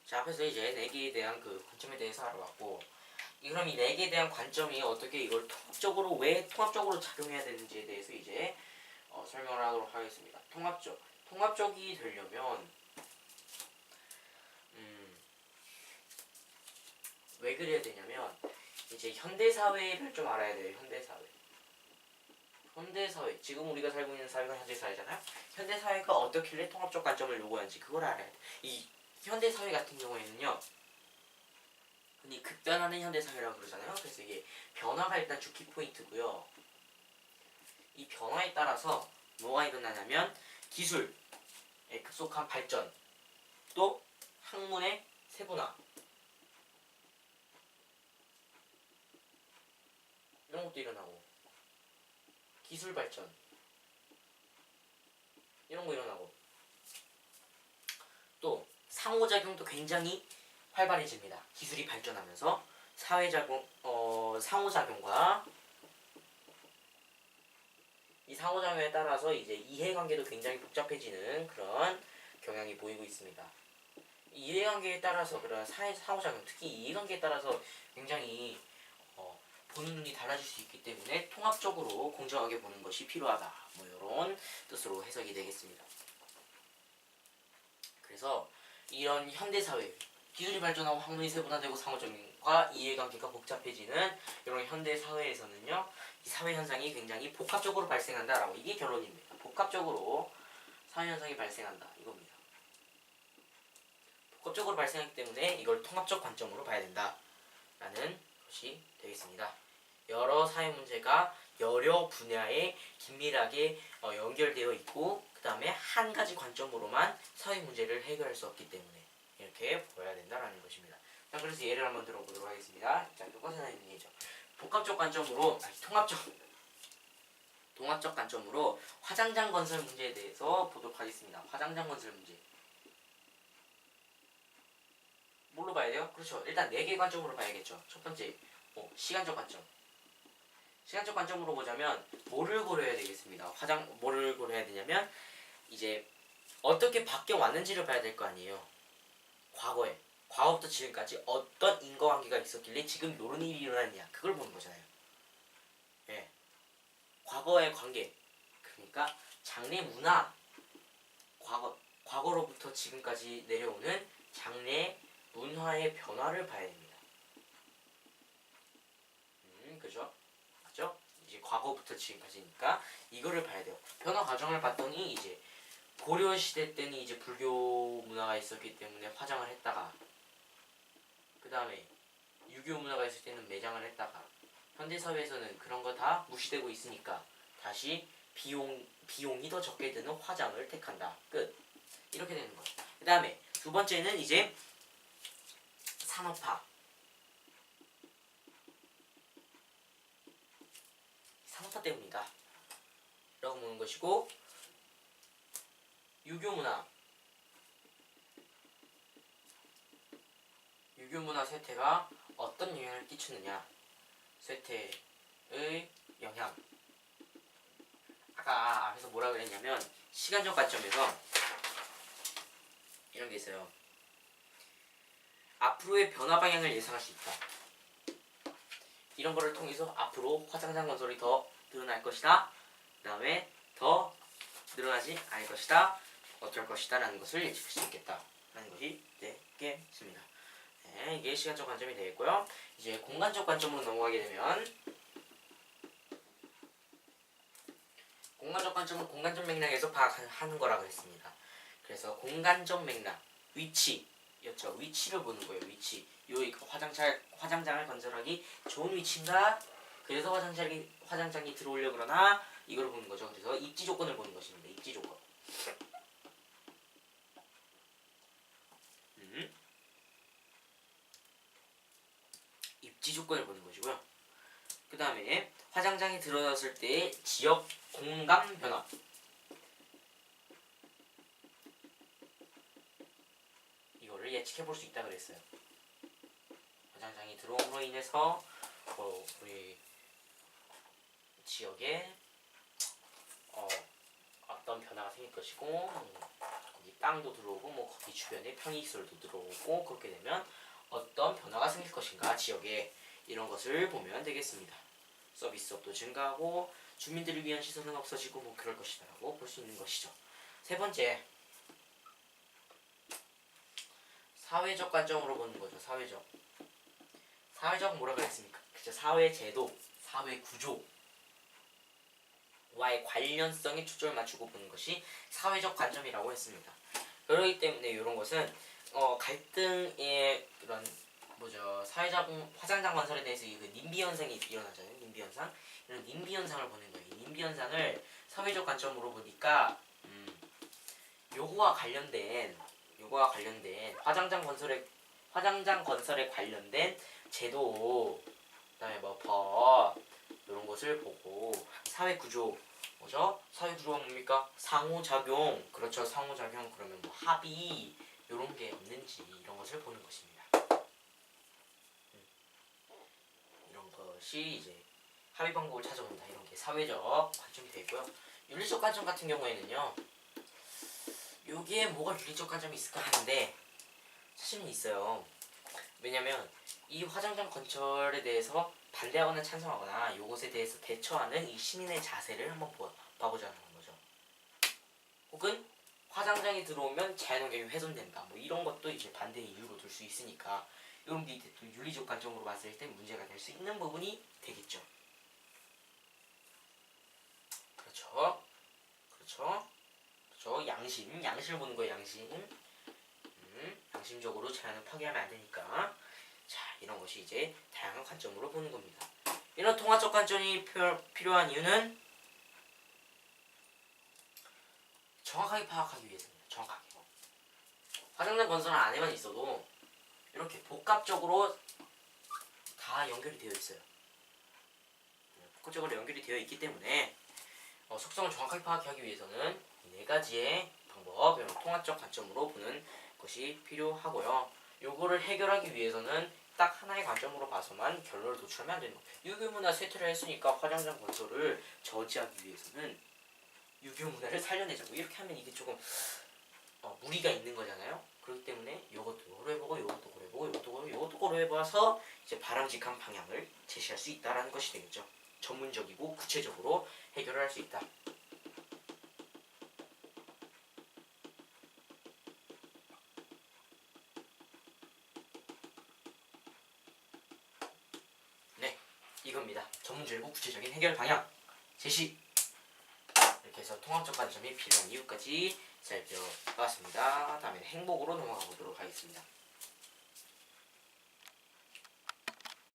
자, 앞에서 이제 4개에 대한 그 관점에 대해서 알아봤고, 그럼 이 4개에 대한 관점이 어떻게 이걸 통합적으로 왜 통합적으로 작용해야 되는지에 대해서 이제 설명을 하도록 하겠습니다. 통합적이 되려면 왜 그래야 되냐면 이제 현대 사회를 좀 알아야 돼요. 현대 사회. 지금 우리가 살고 있는 사회가 현대 사회잖아요. 현대 사회가 어떻길래 통합적 관점을 요구하는지 그걸 알아야 돼. 이 현대 사회 같은 경우에는요. 흔히 급변하는 현대 사회라고 그러잖아요. 그래서 이게 변화가 일단 주키 포인트고요. 이 변화에 따라서 뭐가 일어나냐면 기술의 급속한 발전, 또 학문의 세분화 이런 것도 일어나고, 기술 발전 이런 거 일어나고, 또 상호작용도 굉장히 활발해집니다. 기술이 발전하면서 상호작용과 이 상호작용에 따라서 이제 이해관계도 굉장히 복잡해지는 그런 경향이 보이고 있습니다. 이해관계에 따라서 그런 상호작용, 특히 이해관계에 따라서 굉장히 보는 눈이 달라질 수 있기 때문에 통합적으로 공정하게 보는 것이 필요하다. 뭐 이런 뜻으로 해석이 되겠습니다. 그래서 이런 현대사회, 기술이 발전하고 학문이 세분화되고 상호작용과 이해관계가 복잡해지는 이런 현대사회에서는요, 이 사회현상이 굉장히 복합적으로 발생한다라고, 이게 결론입니다. 복합적으로 사회현상이 발생한다 이겁니다. 복합적으로 발생하기 때문에 이걸 통합적 관점으로 봐야 된다라는 것이 되겠습니다. 여러 사회 문제가 여러 분야에 긴밀하게 연결되어 있고, 그 다음에 한 가지 관점으로만 사회 문제를 해결할 수 없기 때문에 이렇게 보여야 된다라는 것입니다. 자, 그래서 예를 한번 들어보도록 하겠습니다. 자, 교과서에 있는 예죠. 통합적 관점으로 화장장 건설 문제에 대해서 보도록 하겠습니다. 화장장 건설 문제. 뭘로 봐야 돼요? 그렇죠. 일단 4개 관점으로 봐야겠죠. 첫 번째, 시간적 관점. 시간적 관점으로 보자면 뭐를 고려해야 되겠습니다. 뭐를 고려해야 되냐면 이제 어떻게 바뀌어 왔는지를 봐야 될 거 아니에요. 과거부터 지금까지 어떤 인과관계가 있었길래 지금 이런 일이 일어났냐, 그걸 보는 거잖아요. 예. 과거의 관계, 그러니까 장래 문화, 과거로부터 지금까지 내려오는 장래 문화의 변화를 봐야 됩니다. 그죠? 맞죠? 이제 과거부터 지금까지니까 이거를 봐야 돼요. 변화 과정을 봤더니 이제 고려 시대 때는 이제 불교 문화가 있었기 때문에 화장을 했다가, 그 다음에 유교 문화가 있을 때는 매장을 했다가, 현대 사회에서는 그런 거 다 무시되고 있으니까 다시 비용이 더 적게 드는 화장을 택한다. 끝. 이렇게 되는 거예요. 그 다음에 두 번째는 이제 산업화 때문이다 라고 보는 것이고, 유교 문화 쇠퇴가 어떤 영향을 끼치느냐, 쇠퇴의 영향. 아까 앞에서 뭐라 그랬냐면 시간적 관점에서 이런 게 있어요. 앞으로의 변화 방향을 예상할 수 있다. 이런 거를 통해서 앞으로 화장장 건설이 더 늘어날 것이다, 그 다음에 더 늘어나지 않을 것이다, 어쩔 것이다 라는 것을 예측할 수 있겠다 라는 것이 되겠습니다. 네, 이게 시간적 관점이 되겠고요. 이제 공간적 관점으로 넘어가게 되면, 공간적 관점은 공간적 맥락에서 파악하는 거라고 했습니다. 그래서 공간적 맥락, 위치였죠. 위치를 보는 거예요. 위치. 화장장을 건설하기 좋은 위치인가? 그래서 화장장이 들어오려고 그러나? 이걸 보는 거죠. 그래서 입지 조건을 보는 것입니다. 입지 조건. 입지 조건을 보는 것이고요. 그 다음에 화장장이 들어섰을 때의 지역 공간 변화. 이거를 예측해 볼 수 있다 그랬어요. 화장장이 들어옴으로 인해서 우리 지역에 어떤 변화가 생길 것이고, 거기 땅도 들어오고 뭐 거기 주변에 편의시설도 들어오고 그렇게 되면 어떤 변화가 생길 것인가 지역에 이런 것을 보면 되겠습니다. 서비스업도 증가하고 주민들을 위한 시설은 없어지고 뭐 그럴 것이다라고 볼 수 있는 것이죠. 세 번째, 사회적 관점으로 보는 거죠. 사회적 뭐라 그랬습니까? 그죠? 사회 제도, 사회 구조 와의 관련성에 초점을 맞추고 보는 것이 사회적 관점이라고 했습니다. 그렇기 때문에 이런 것은 갈등의 그런 뭐죠 사회적 화장장 건설에 대해서 그 님비 현상이 일어나잖아요. 님비 현상 이런 님비 현상을 보는 거예요. 님비 현상을 사회적 관점으로 보니까 요거와 관련된 화장장 건설에 관련된 제도 그다음에 뭐 법 이런 것을 보고 사회 구조 뭐죠? 사회 구조가 뭡니까? 상호작용 그렇죠. 상호작용 그러면 뭐 합의 이런 게 없는지 이런 것을 보는 것입니다. 이런 것이 이제 합의 방법을 찾아본다 이런 게 사회적 관점이 되고요. 윤리적 관점 같은 경우에는요. 여기에 뭐가 윤리적 관점이 있을까 하는데 사실은 있어요. 왜냐면 이 화장장 건설에 대해서 반대하거나 찬성하거나 이것에 대해서 대처하는 이 시민의 자세를 한번 봐보자는 거죠. 혹은 화장장이 들어오면 자연환경이 훼손된다. 뭐 이런 것도 이제 반대의 이유로 둘 수 있으니까 이런 게 또 윤리적 관점으로 봤을 때 문제가 될 수 있는 부분이 되겠죠. 그렇죠. 양심을 보는 거예요. 양심적으로 자연을 파괴하면 안 되니까. 자, 이런 것이 이제 다양한 관점으로 보는 겁니다. 이런 통합적 관점이 필요한 이유는 정확하게 파악하기 위해서입니다. 정확하게. 화장장 건설 안에만 있어도 이렇게 복합적으로 다 연결이 되어 있어요. 복합적으로 연결이 되어 있기 때문에 속성을 정확하게 파악하기 위해서는 이 네 가지의 방법, 이런 통합적 관점으로 보는 것이 필요하고요. 요거를 해결하기 위해서는 딱 하나의 관점으로 봐서만 결론을 도출하면 안 되는 거예요. 유교문화 쇠퇴를 했으니까 화장장 건설을 저지하기 위해서는 유교문화를 살려내자고 이렇게 하면 이게 조금 무리가 있는 거잖아요. 그렇기 때문에 요것도 고려해보고 요것도 고려해봐서 이제 바람직한 방향을 제시할 수 있다라는 것이 되겠죠. 전문적이고 구체적으로 해결을 할 수 있다. 네, 이겁니다. 전문적이고 구체적인 해결 방향 제시. 이렇게 해서 통합적 관점이 필요한 이유까지 살펴봤습니다. 다음에는 행복으로 넘어가 보도록 하겠습니다.